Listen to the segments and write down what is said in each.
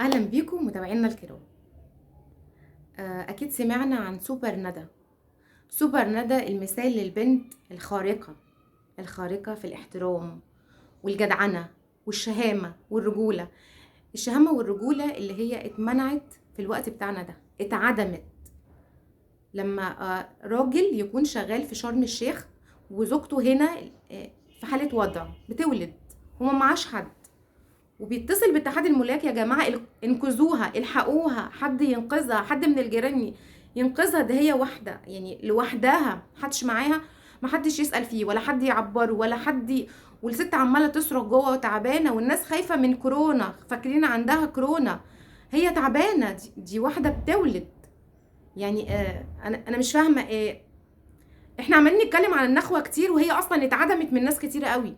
اهلا بيكم متابعينا الكرام. اكيد سمعنا عن سوبر ندى. سوبر ندى المثال للبنت الخارقة في الاحترام والجدعنة والشهامة والرجولة. الشهامة والرجولة اللي هي اتمنعت في الوقت بتاعنا ده، اتعدمت لما راجل يكون شغال في شرم الشيخ وزوجته هنا في حالة وضع بتولد وما معاش حد، وبيتصل باتحاد الملاك: يا جماعه انقذوها، الحقوها، حد ينقذها، حد من الجيران ينقذها، ده هي واحده يعني لوحدها، محدش معاها، محدش يسال فيه ولا حد يعبره ولا حد والست عماله تصرخ جوه وتعبانه، والناس خايفه من كورونا، فاكرين عندها كورونا، هي تعبانه، دي واحده بتولد. يعني انا مش فاهمه احنا عمالين نتكلم عن النخوه كتير وهي اصلا اتعدمت من ناس كتير قوي،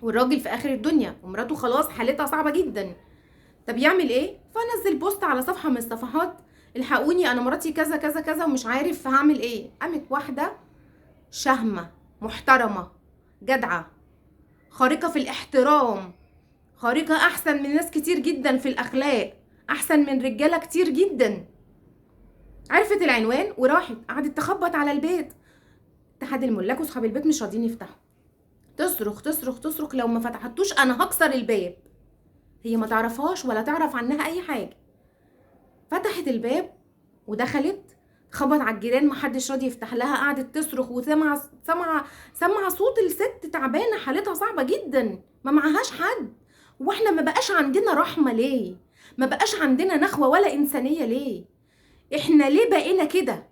والراجل في اخر الدنيا ومراته خلاص حالتها صعبه جدا. طب يعمل ايه؟ فنزل بوست على صفحه من الصفحات: الحقوني انا مراتي كذا كذا كذا ومش عارف هعمل ايه. قامت واحده شهمه محترمه جدعه خارقه في الاحترام، خارقه احسن من ناس كتير جدا في الاخلاق، احسن من رجاله كتير جدا، عرفت العنوان وراحت قعدت تخبط على البيت. اتحاد الملاك واصحاب البيت مش راضيين يفتحوا، تصرخ تصرخ تصرخ: لو ما فتحتوش انا هكسر الباب. هي ما تعرفهاش ولا تعرف عنها اي حاجه، فتحت الباب ودخلت، خبط على الجيران محدش راضي يفتح لها، قعدت تصرخ وسمع سمع صوت الست تعبانه حالتها صعبه جدا، ما معهاش حد. واحنا ما بقاش عندنا رحمه ليه؟ ما بقاش عندنا نخوه ولا انسانيه ليه؟ احنا ليه بقينا كده؟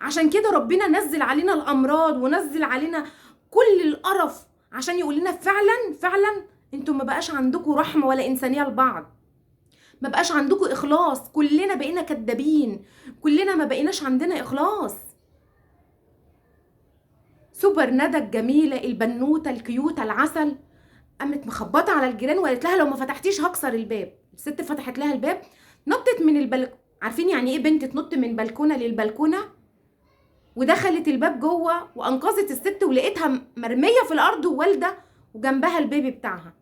عشان كده ربنا نزل علينا الامراض ونزل علينا كل القرف، عشان يقول لنا فعلا فعلا انتوا ما بقاش عندكم رحمه ولا انسانيه لبعض، ما بقاش عندكم اخلاص، كلنا بقينا كدابين، كلنا ما بقيناش عندنا اخلاص. سوبر ندى الجميله البنوته الكيوته العسل قامت مخبطه على الجيران وقالت لها: لو ما فتحتيش هكسر الباب. الست فتحت لها الباب، نطت من عارفين يعني ايه بنت تنط من بلكونه للبلكونه؟ ودخلت الباب جوه وانقذت الست، ولقيتها مرميه في الارض ووالده وجنبها البيبي بتاعها.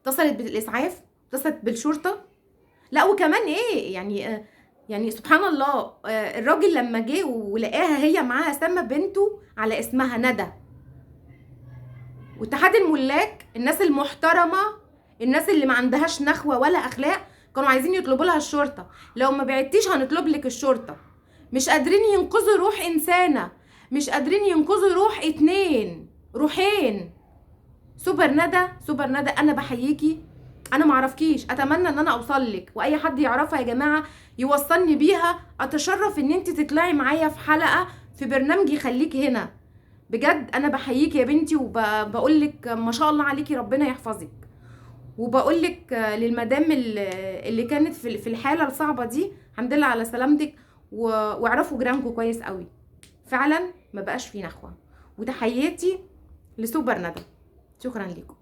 اتصلت بالاسعاف، اتصلت بالشرطه. لا وكمان ايه يعني سبحان الله، الراجل لما جه ولقاها هي معاها سمى بنته على اسمها ندى. واتحاد الملاك الناس المحترمه، الناس اللي ما عندهاش نخوه ولا اخلاق، كانوا عايزين يطلبوا لها الشرطه: لو ما بعتيش هنطلب لك الشرطه. مش قادرين ينقذوا روح انسانه، مش قادرين ينقذوا روح اتنين، روحين. سوبر ندى، سوبر ندى، انا بحييكي، انا معرفكيش، اتمنى ان انا اوصل لك، واي حد يعرفها يا جماعه يوصلني بيها، اتشرف ان انت تطلعي معايا في حلقه في برنامجي خليكي هنا. بجد انا بحييكي يا بنتي، وبقول لك ما شاء الله عليكي، ربنا يحفظك. وبقول لك للمدام اللي كانت في الحاله الصعبه دي: الحمد لله على سلامتك، واعرفوا جيرانكم كويس قوي، فعلا ما بقاش في نخوه. وتحياتي لسوبر ندى، شكرا لكم.